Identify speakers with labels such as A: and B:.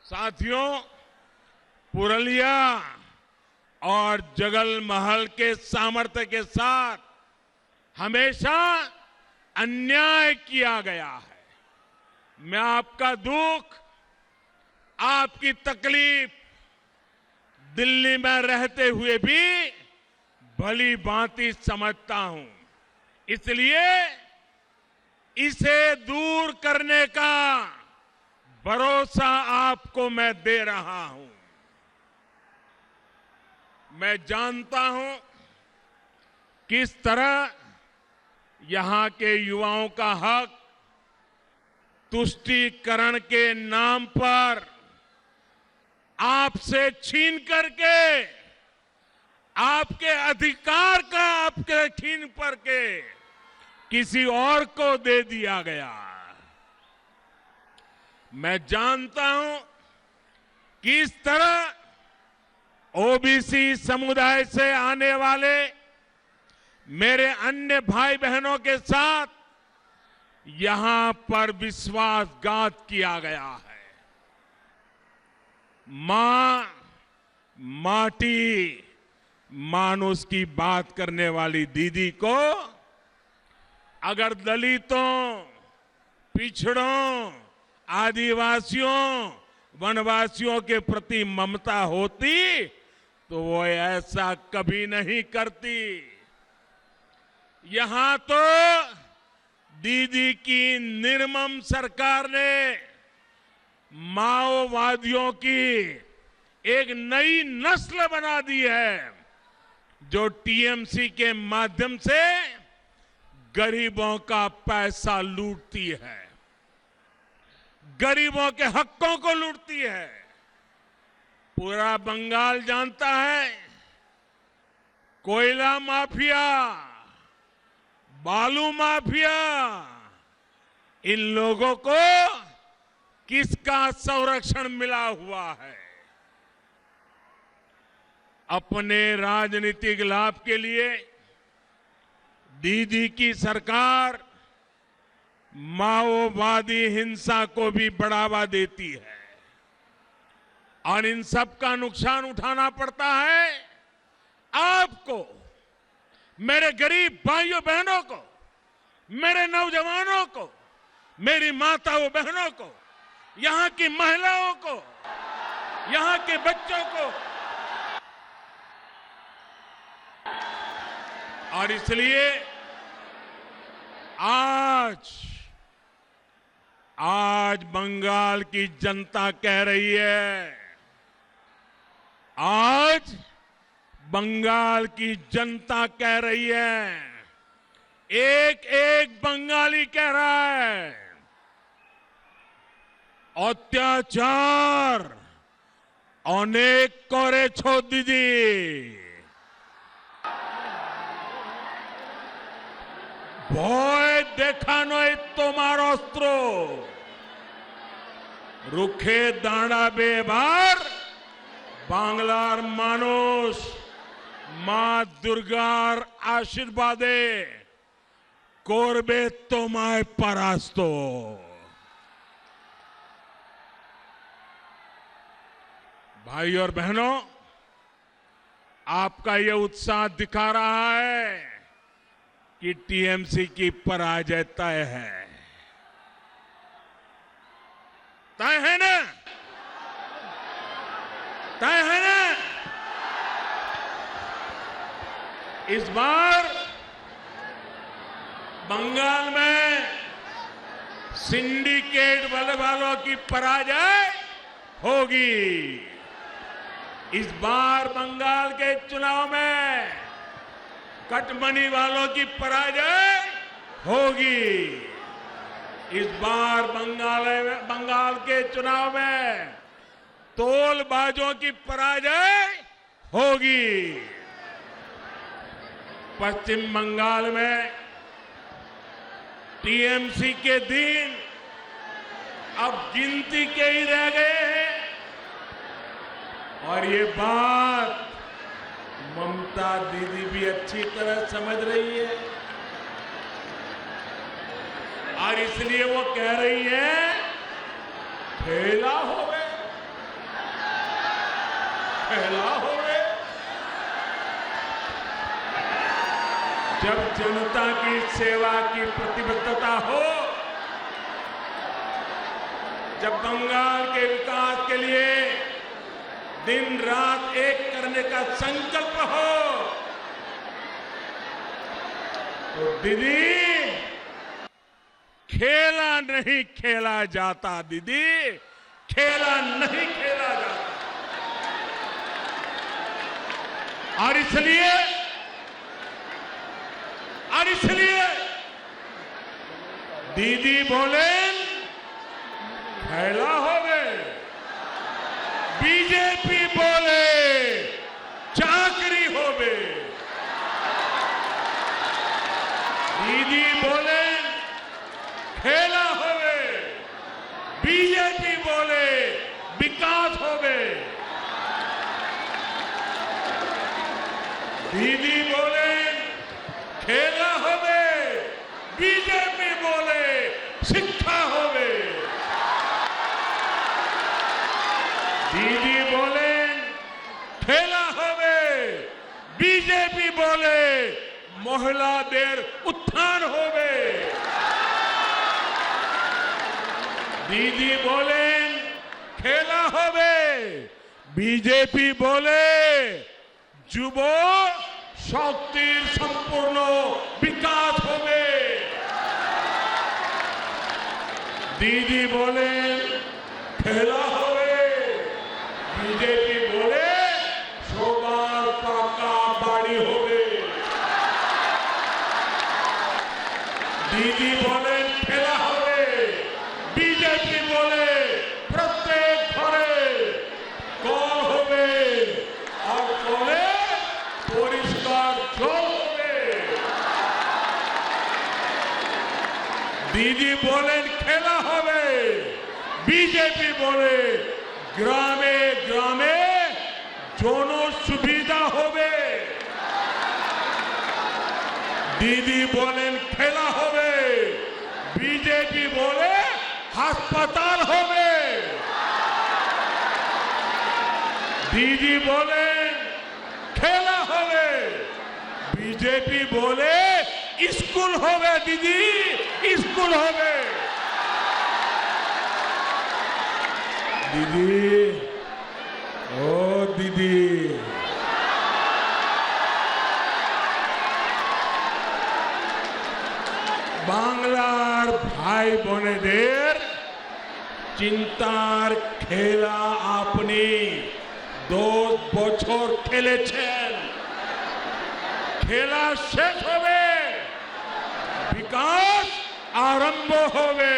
A: साथियों, पुरुलिया और जगलमहल के सामर्थ्य के साथ हमेशा अन्याय किया गया है। मैं आपका दुख, आपकी तकलीफ दिल्ली में रहते हुए भी भली भांति समझता हूं। इसलिए इसे दूर करने का भरोसा आपको मैं दे रहा हूं। मैं जानता हूं किस तरह यहां के युवाओं का हक तुष्टीकरण के नाम पर आपसे छीन करके, आपके अधिकार का आपके छीन करके किसी और को दे दिया गया। मैं जानता हूं कि इस तरह ओबीसी समुदाय से आने वाले मेरे अन्य भाई बहनों के साथ यहां पर विश्वासघात किया गया है। मां माटी मानुष की बात करने वाली दीदी को अगर दलितों, पिछड़ों, आदिवासियों, वनवासियों के प्रति ममता होती तो वो ऐसा कभी नहीं करती। यहां तो दीदी की निर्मम सरकार ने माओवादियों की एक नई नस्ल बना दी है, जो टीएमसी के माध्यम से गरीबों का पैसा लूटती है, गरीबों के हकों को लूटती है। पूरा बंगाल जानता है, कोयला माफिया, बालू माफिया, इन लोगों को किसका संरक्षण मिला हुआ है। अपने राजनीतिक लाभ के लिए दीदी की सरकार माओवादी हिंसा को भी बढ़ावा देती है और इन सब का नुकसान उठाना पड़ता है आपको, मेरे गरीब भाइयों बहनों को, मेरे नौजवानों को, मेरी माताओं बहनों को, यहां की महिलाओं को, यहां के बच्चों को। और इसलिए आज बंगाल की जनता कह रही है, आज बंगाल की जनता कह रही है, एक एक बंगाली कह रहा है, अत्याचार अनेक करेছো দিদি, ভয় দেখানোই তোমার অস্ত্র, রুখে দাঁড়াবে এবার বাংলার মানুষ মা দুর্গার আশীর্বাদে, করবে তোমায় পরাস্ত। भाई और बहनों, आपका ये उत्साह दिखा रहा है कि टीएमसी की पराजय तय है। तय है ना? तय है ना? इस बार बंगाल में सिंडिकेट वालों की पराजय होगी। इस बार बंगाल के चुनाव में कटमनी वालों की पराजय होगी। इस बार बंगाल के चुनाव में तोलबाजों की पराजय होगी। पश्चिम बंगाल में टीएमसी के दिन अब गिनती के ही रह गए हैं और ये बात ममता दीदी भी अच्छी तरह समझ रही है और इसलिए वो कह रही है, फेला हो गए, खेला होवे। जब जनता की सेवा की प्रतिबद्धता हो, जब बंगाल के विकास के लिए दिन रात एक करने का संकल्प हो, तो दीदी खेला नहीं खेला जाता, दीदी खेला नहीं खेला जाता। और इसलिए दीदी बोले खेला होवे, बीजेपी बोले चाकरी होवे। दीदी बोले खेला होवे, बीजेपी बोले विकास होवे। दीदी बोले खेला होवे, बीजेपी बोले शिक्षा होवे। दीदी बोले खेला होवे, बीजेपी बोले महिलादेर उत्थान होवे। दीदी बोले खेला होवे, बीजेपी बोले যুব শক্তির সম্পূর্ণ বিকাশ হবে। দিদি বলেন খেলা হবে, বিজেপি বলে সবার পাকা বাড়ি হবে। দিদি বলেন খেলা হবে, বিজেপি বলে প্রত্যেক ঘরে কল হবে, আর কলে পরিষ্কার জল হবে। দিদি বলেন খেলা হবে, বিজেপি বলে গ্রামে গ্রামে জন সুবিধা হবে। দিদি বলেন খেলা হবে, বিজেপি বলে হাসপাতাল হবে। দিদি বলেন খেলা হবে, বিজেপি বলে স্কুল হবে। দিদি স্কুল হবে। দিদি ও দিদি, বাংলার ভাই বোনেদের চিন্তার খেলা আপনি 10 বছর খেলেছেন। খেলা শেষ হবে, বিকাশ আরম্ভ হবে।